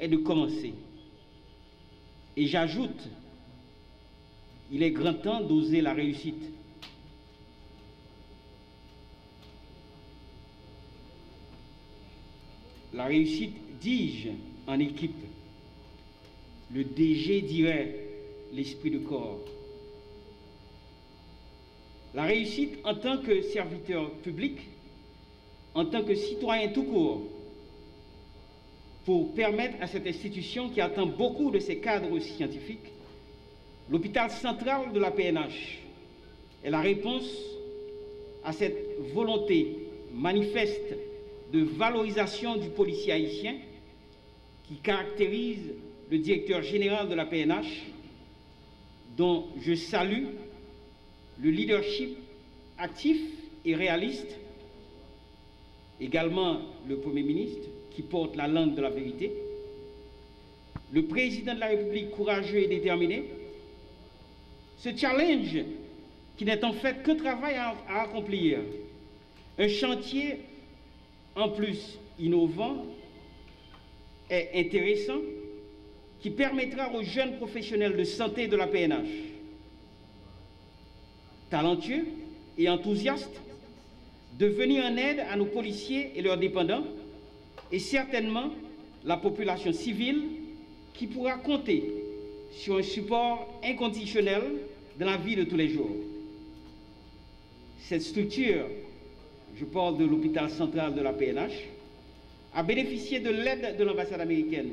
est de commencer. Et j'ajoute, il est grand temps d'oser la réussite. La réussite, dis-je, en équipe. Le DG dirait l'esprit de corps. La réussite en tant que serviteur public, en tant que citoyen tout court, pour permettre à cette institution qui attend beaucoup de ses cadres scientifiques, l'hôpital central de la PNH est la réponse à cette volonté manifeste de valorisation du policier haïtien qui caractérise le directeur général de la PNH, dont je salue le leadership actif et réaliste, également le Premier ministre qui porte la langue de la vérité, le président de la République courageux et déterminé, ce challenge qui n'est en fait qu'un travail à accomplir, un chantier en plus innovant et intéressant qui permettra aux jeunes professionnels de santé de la PNH, talentueux et enthousiastes, de venir en aide à nos policiers et leurs dépendants et certainement la population civile qui pourra compter sur un support inconditionnel dans la vie de tous les jours. Cette structure, je parle de l'hôpital central de la PNH, a bénéficié de l'aide de l'ambassade américaine.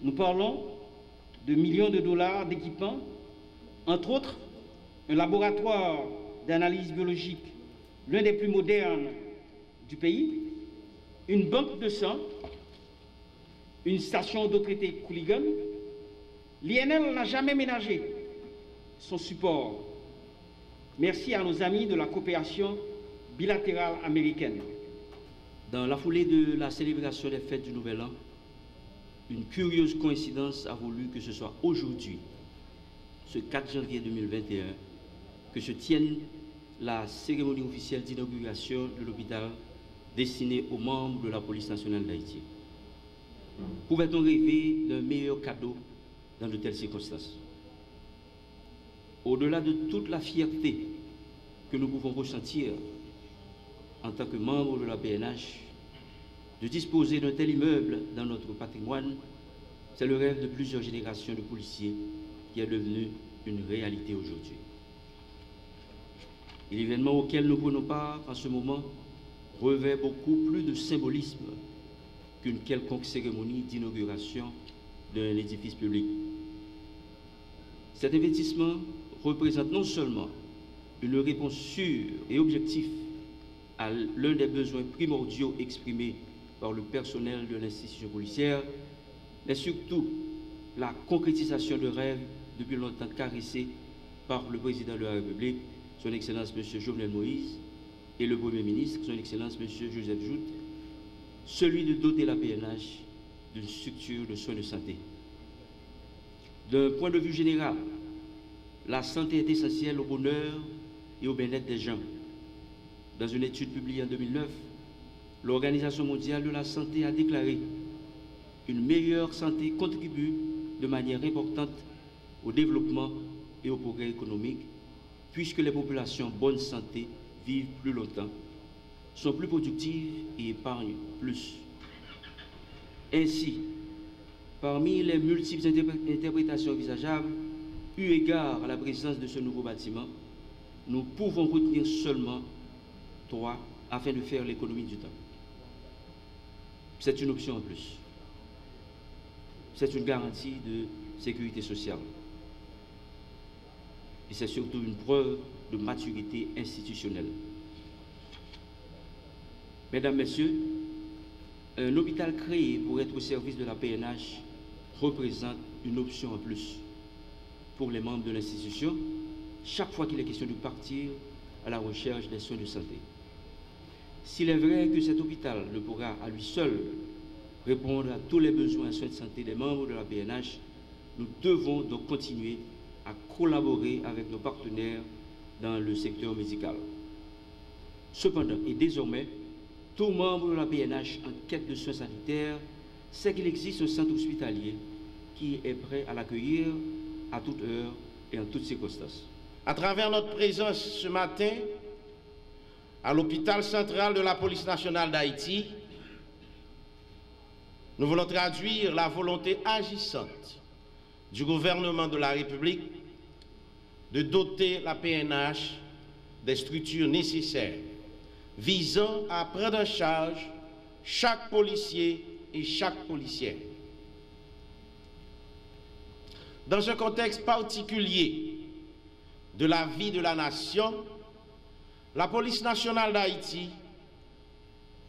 Nous parlons de millions de dollars d'équipements, entre autres un laboratoire d'analyse biologique, l'un des plus modernes du pays, une banque de sang, une station d'eau traitée Couligan. L'INL n'a jamais ménagé son support. Merci à nos amis de la coopération bilatérale américaine. Dans la foulée de la célébration des fêtes du Nouvel An, une curieuse coïncidence a voulu que ce soit aujourd'hui, ce 4 janvier 2021, que se tienne la cérémonie officielle d'inauguration de l'hôpital destinée aux membres de la police nationale d'Haïti. Pouvait-on rêver d'un meilleur cadeau dans de telles circonstances? Au-delà de toute la fierté que nous pouvons ressentir en tant que membres de la PNH, de disposer d'un tel immeuble dans notre patrimoine, c'est le rêve de plusieurs générations de policiers qui est devenu une réalité aujourd'hui. Et l'événement auquel nous prenons part en ce moment revêt beaucoup plus de symbolisme qu'une quelconque cérémonie d'inauguration d'un édifice public. Cet investissement représente non seulement une réponse sûre et objective à l'un des besoins primordiaux exprimés par le personnel de l'institution policière, mais surtout la concrétisation de rêves depuis longtemps caressés par le président de la République, son Excellence M. Jovenel Moïse, et le Premier ministre, son Excellence M. Joseph Jout, celui de doter la PNH d'une structure de soins de santé. D'un point de vue général, la santé est essentielle au bonheur et au bien-être des gens. Dans une étude publiée en 2009, l'Organisation mondiale de la santé a déclaré qu'une meilleure santé contribue de manière importante au développement et au progrès économique, puisque les populations en bonne santé vivent plus longtemps, sont plus productives et épargnent plus. Ainsi, parmi les multiples interprétations envisageables, eu égard à la présence de ce nouveau bâtiment, nous pouvons retenir seulement 3 afin de faire l'économie du temps. C'est une option en plus. C'est une garantie de sécurité sociale. Et c'est surtout une preuve de maturité institutionnelle. Mesdames, Messieurs, un hôpital créé pour être au service de la PNH représente une option en plus pour les membres de l'institution, chaque fois qu'il est question de partir à la recherche des soins de santé. S'il est vrai que cet hôpital ne pourra à lui seul répondre à tous les besoins en soins de santé des membres de la PNH, nous devons donc continuer à collaborer avec nos partenaires dans le secteur médical. Cependant, et désormais, tout membre de la PNH en quête de soins sanitaires c'est qu'il existe un centre hospitalier qui est prêt à l'accueillir à toute heure et en toutes circonstances. À travers notre présence ce matin à l'hôpital central de la police nationale d'Haïti, nous voulons traduire la volonté agissante du gouvernement de la République de doter la PNH des structures nécessaires visant à prendre en charge chaque policier et chaque policière. Dans un contexte particulier de la vie de la nation, la police nationale d'Haïti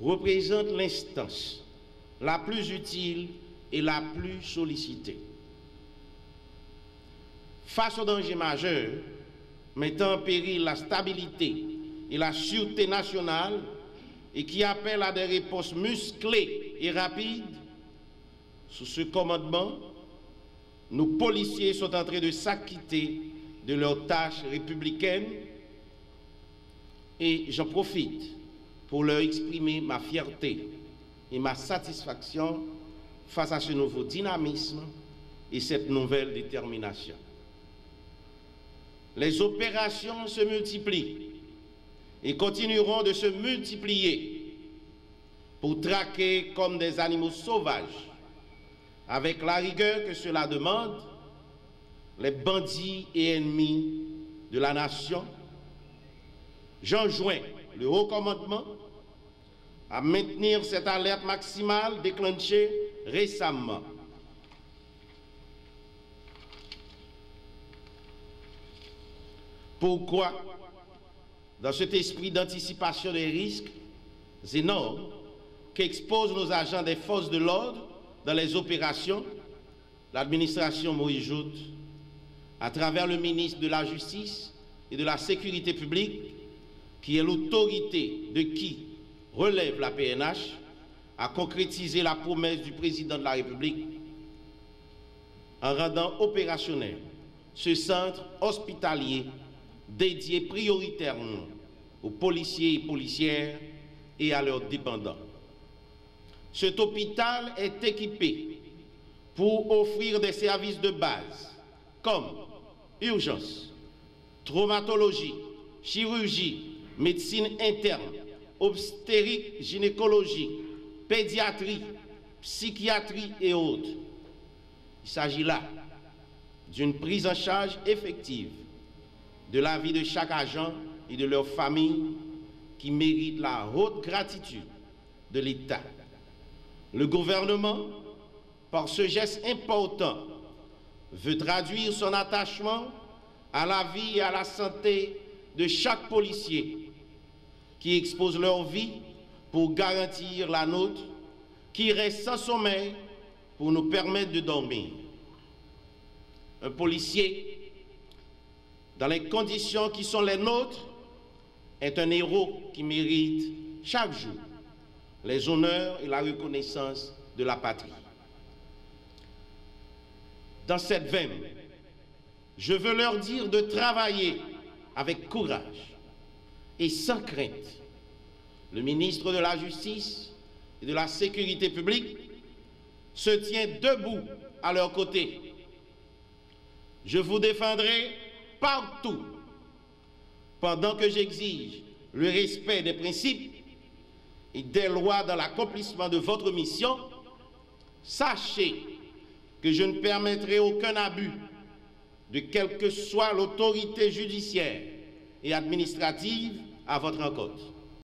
représente l'instance la plus utile et la plus sollicitée. Face aux dangers majeurs mettant en péril la stabilité et la sûreté nationale et qui appellent à des réponses musclées et rapides, sous ce commandement, nos policiers sont en train de s'acquitter de leurs tâches républicaines et j'en profite pour leur exprimer ma fierté et ma satisfaction face à ce nouveau dynamisme et cette nouvelle détermination. Les opérations se multiplient et continueront de se multiplier pour traquer comme des animaux sauvages, avec la rigueur que cela demande, les bandits et ennemis de la nation. J'enjoins le haut commandement à maintenir cette alerte maximale déclenchée récemment. Pourquoi, dans cet esprit d'anticipation des risques énormes qu'exposent nos agents des forces de l'ordre dans les opérations, l'administration Moïse Joute, à travers le ministre de la Justice et de la Sécurité publique, qui est l'autorité de qui relève la PNH, a concrétisé la promesse du président de la République en rendant opérationnel ce centre hospitalier dédié prioritairement aux policiers et policières et à leurs dépendants. Cet hôpital est équipé pour offrir des services de base comme urgence, traumatologie, chirurgie, médecine interne, obstétrique, gynécologie, pédiatrie, psychiatrie et autres. Il s'agit là d'une prise en charge effective de la vie de chaque agent et de leur famille qui mérite la haute gratitude de l'État. Le gouvernement, par ce geste important, veut traduire son attachement à la vie et à la santé de chaque policier qui expose leur vie pour garantir la nôtre, qui reste sans sommeil pour nous permettre de dormir. Un policier, dans les conditions qui sont les nôtres, est un héros qui mérite chaque jour les honneurs et la reconnaissance de la patrie. Dans cette veine, je veux leur dire de travailler avec courage et sans crainte. Le ministre de la Justice et de la Sécurité publique se tient debout à leur côté. Je vous défendrai partout pendant que j'exige le respect des principes et des lois dans l'accomplissement de votre mission. Sachez que je ne permettrai aucun abus de quelle que soit l'autorité judiciaire et administrative à votre encontre.